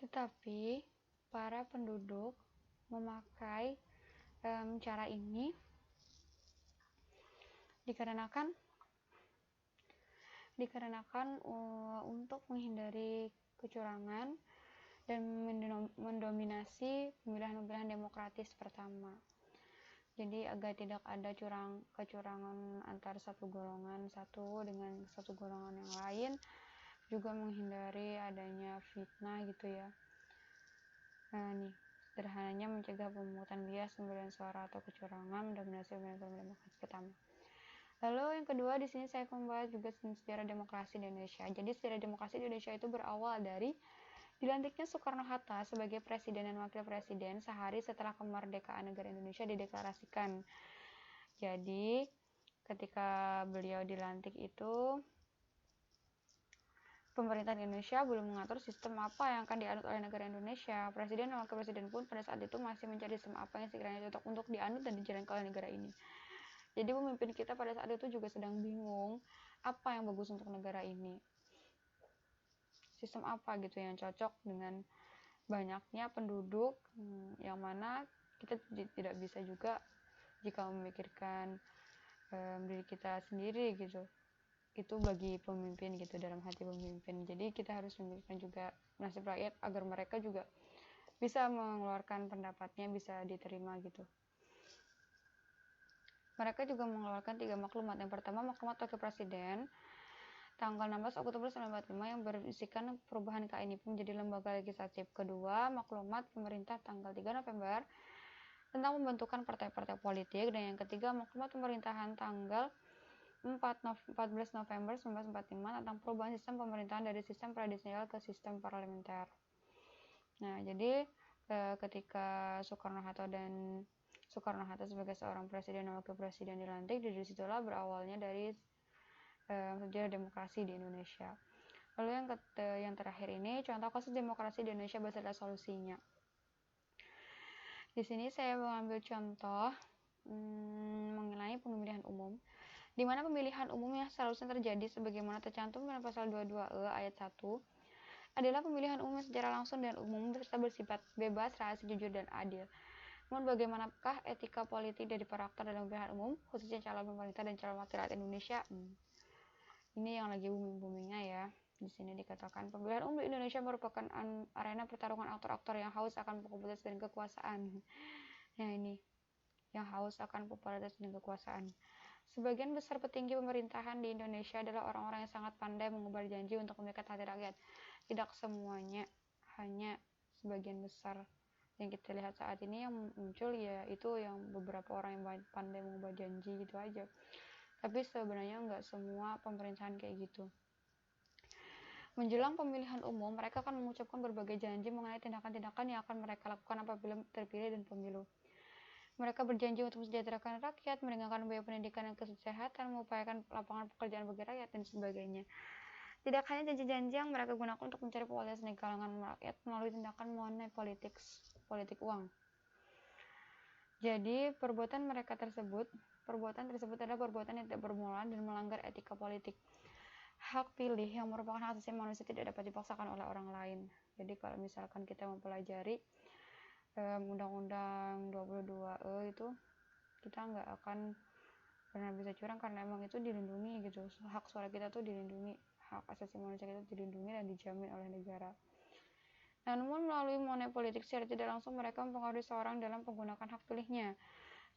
Tetapi para penduduk memakai cara ini dikarenakan untuk menghindari kecurangan dan mendominasi pemilihan-pemilihan demokratis pertama. Jadi agar tidak ada kecurangan antara satu golongan satu dengan satu golongan yang lain, juga menghindari adanya fitnah gitu ya. Nah nih, sederhananya mencegah pemungutan bias, pemberian suara atau kecurangan, mendominasi pemilihan demokrasi pertama. Lalu yang kedua, di sini saya membahas juga sejarah demokrasi di Indonesia. Jadi sejarah demokrasi di Indonesia itu berawal dari dilantiknya Soekarno-Hatta sebagai presiden dan wakil presiden sehari setelah kemerdekaan negara Indonesia dideklarasikan. Jadi ketika beliau dilantik itu, pemerintah Indonesia belum mengatur sistem apa yang akan dianut oleh negara Indonesia. Presiden dan wakil presiden pun pada saat itu masih mencari sistem apa yang sekiranya cocok untuk dianut dan dijalankan oleh negara ini. Jadi pemimpin kita pada saat itu juga sedang bingung apa yang bagus untuk negara ini. Sistem apa gitu yang cocok dengan banyaknya penduduk, yang mana kita tidak bisa juga jika memikirkan diri kita sendiri gitu. Itu bagi pemimpin gitu, dalam hati pemimpin. Jadi kita harus memikirkan juga nasib rakyat agar mereka juga bisa mengeluarkan pendapatnya, bisa diterima gitu. Mereka juga mengeluarkan 3 maklumat. Yang pertama, maklumat wakil presiden tanggal 16 Oktober 1945 yang berisikan perubahan KNIP menjadi lembaga legislatif. Kedua, maklumat pemerintah tanggal 3 November tentang pembentukan partai-partai politik. Dan yang ketiga, maklumat pemerintahan tanggal 14 November 1945 tentang perubahan sistem pemerintahan dari sistem presidensial ke sistem parlementer. Nah, jadi ketika Soekarno-Hatta sebagai seorang presiden dan wakil presiden dilantik, dari situlah berawalnya dari sejarah demokrasi di Indonesia. Lalu yang terakhir ini contoh kasus demokrasi di Indonesia beserta solusinya. Di sini saya mengambil contoh mengenai pemilihan umum, di mana pemilihan umum yang seharusnya terjadi sebagaimana tercantum dalam pasal 22E ayat 1 adalah pemilihan umum secara langsung dan umum serta bersifat bebas, rahasia, jujur, dan adil. Namun bagaimanakah etika politik dari para aktor dalam pemilihan umum, khususnya calon pemerintah dan calon wakil rakyat Indonesia? Ini yang lagi booming-boomingnya ya. Di sini dikatakan pemilihan umum di Indonesia merupakan arena pertarungan aktor-aktor yang haus akan popularitas dan kekuasaan. Nah ini, yang haus akan popularitas dan kekuasaan. Sebagian besar petinggi pemerintahan di Indonesia adalah orang-orang yang sangat pandai mengubar janji untuk memikat hati rakyat. Tidak semuanya, hanya sebagian besar yang kita lihat saat ini yang muncul ya itu yang beberapa orang yang pandai mengubah janji gitu aja. Tapi sebenarnya nggak semua pemerintahan kayak gitu. Menjelang pemilihan umum, mereka akan mengucapkan berbagai janji mengenai tindakan-tindakan yang akan mereka lakukan apabila terpilih dan pemilu. Mereka berjanji untuk mensejahterakan rakyat, meringankan biaya pendidikan dan kesehatan, mengupayakan lapangan pekerjaan bagi rakyat, dan sebagainya. Tidak hanya janji-janji yang mereka gunakan untuk mencari popularitas di kalangan rakyat melalui tindakan money politik uang. Jadi perbuatan tersebut adalah perbuatan yang tidak bermoral dan melanggar etika politik. Hak pilih yang merupakan hak asasi manusia tidak dapat dipaksakan oleh orang lain. Jadi kalau misalkan kita mempelajari Undang-Undang 22E itu, kita nggak akan pernah bisa curang karena emang itu dilindungi gitu. Hak suara kita tuh dilindungi, hak asasi manusia kita dilindungi dan dijamin oleh negara. Namun melalui money politik secara tidak langsung mereka mempengaruhi seorang dalam menggunakan hak pilihnya.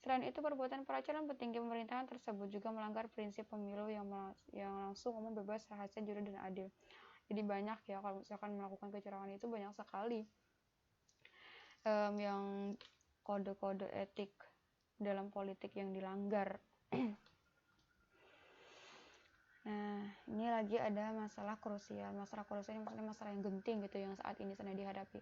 Selain itu, perbuatan para calon petinggi pemerintahan tersebut juga melanggar prinsip pemilu yang langsung, umum, bebas, rahasia, jujur, dan adil. Jadi banyak ya, kalau misalkan melakukan kecurangan itu banyak sekali yang kode-kode etik dalam politik yang dilanggar. Nah, ini lagi ada masalah krusial. Masalah krusial ini maksudnya masalah yang genting gitu yang saat ini sedang dihadapi.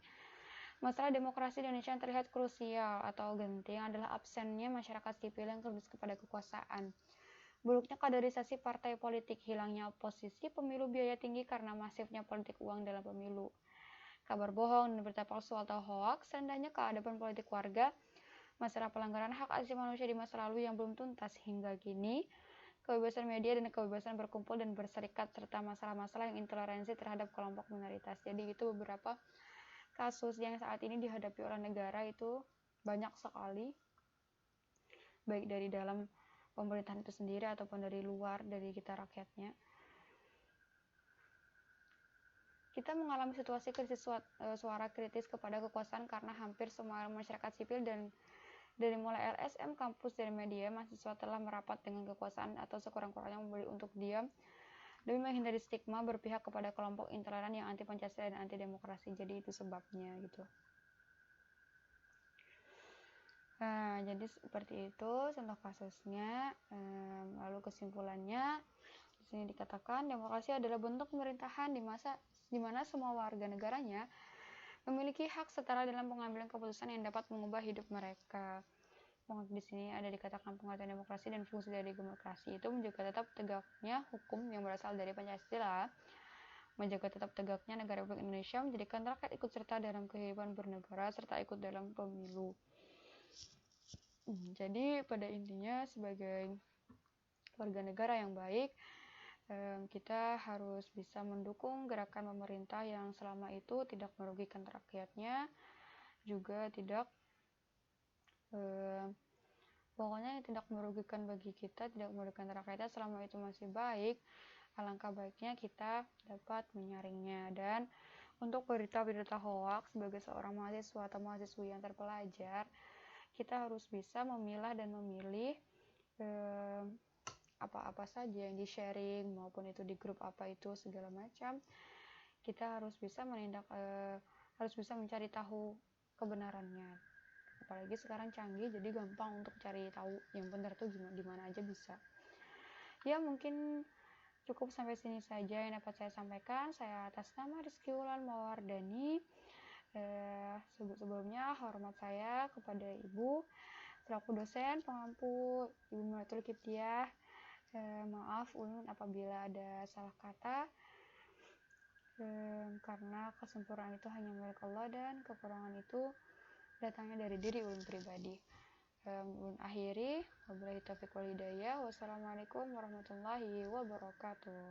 Masalah demokrasi di Indonesia yang terlihat krusial atau genting adalah absennya masyarakat sipil yang kritis kepada kekuasaan. Buruknya kaderisasi partai politik, hilangnya oposisi, pemilu biaya tinggi karena masifnya politik uang dalam pemilu, kabar bohong dan berita palsu atau hoaks, rendahnya keadaban politik warga, masalah pelanggaran hak asasi manusia di masa lalu yang belum tuntas hingga kini, kebebasan media dan kebebasan berkumpul dan berserikat, serta masalah-masalah yang intoleransi terhadap kelompok minoritas. Jadi itu beberapa kasus yang saat ini dihadapi oleh negara itu banyak sekali, baik dari dalam pemerintahan itu sendiri ataupun dari luar, dari kita rakyatnya. Kita mengalami situasi krisis suara kritis kepada kekuasaan karena hampir semua masyarakat sipil dan dari mulai LSM, kampus, dan media, mahasiswa telah merapat dengan kekuasaan atau sekurang-kurangnya memberi untuk diam demi menghindari stigma berpihak kepada kelompok intoleran yang anti Pancasila dan anti demokrasi. Jadi itu sebabnya gitu. Nah, jadi seperti itu contoh kasusnya. Lalu kesimpulannya, di sini dikatakan demokrasi adalah bentuk pemerintahan di mana semua warga negaranya memiliki hak setara dalam pengambilan keputusan yang dapat mengubah hidup mereka. Di sini ada dikatakan pengertian demokrasi dan fungsi dari demokrasi itu menjaga tetap tegaknya hukum yang berasal dari Pancasila, menjaga tetap tegaknya negara Republik Indonesia, menjadikan rakyat ikut serta dalam kehidupan bernegara serta ikut dalam pemilu. Jadi pada intinya sebagai warga negara yang baik, kita harus bisa mendukung gerakan pemerintah yang selama itu tidak merugikan rakyatnya, juga tidak pokoknya tidak merugikan bagi kita, tidak merugikan rakyatnya, selama itu masih baik, alangkah baiknya kita dapat menyaringnya. Dan untuk berita-berita hoax, sebagai seorang mahasiswa atau mahasiswi yang terpelajar, kita harus bisa memilah dan memilih apa-apa saja yang di-sharing, maupun itu di grup apa itu segala macam. Kita harus bisa harus bisa mencari tahu kebenarannya. Apalagi sekarang canggih, jadi gampang untuk cari tahu yang benar tuh di mana aja bisa. Ya, mungkin cukup sampai sini saja yang dapat saya sampaikan. Saya atas nama Rizky Wulan Mawardani. Sebelumnya hormat saya kepada Ibu selaku dosen pengampu, Ibu Mulatul Kiptiah. Maaf Ulun apabila ada salah kata, karena kesempurnaan itu hanya milik Allah dan kekurangan itu datangnya dari diri ulun pribadi. Ulun akhiri, wabillahi taufiq wal hidayah. Wassalamualaikum warahmatullahi wabarakatuh.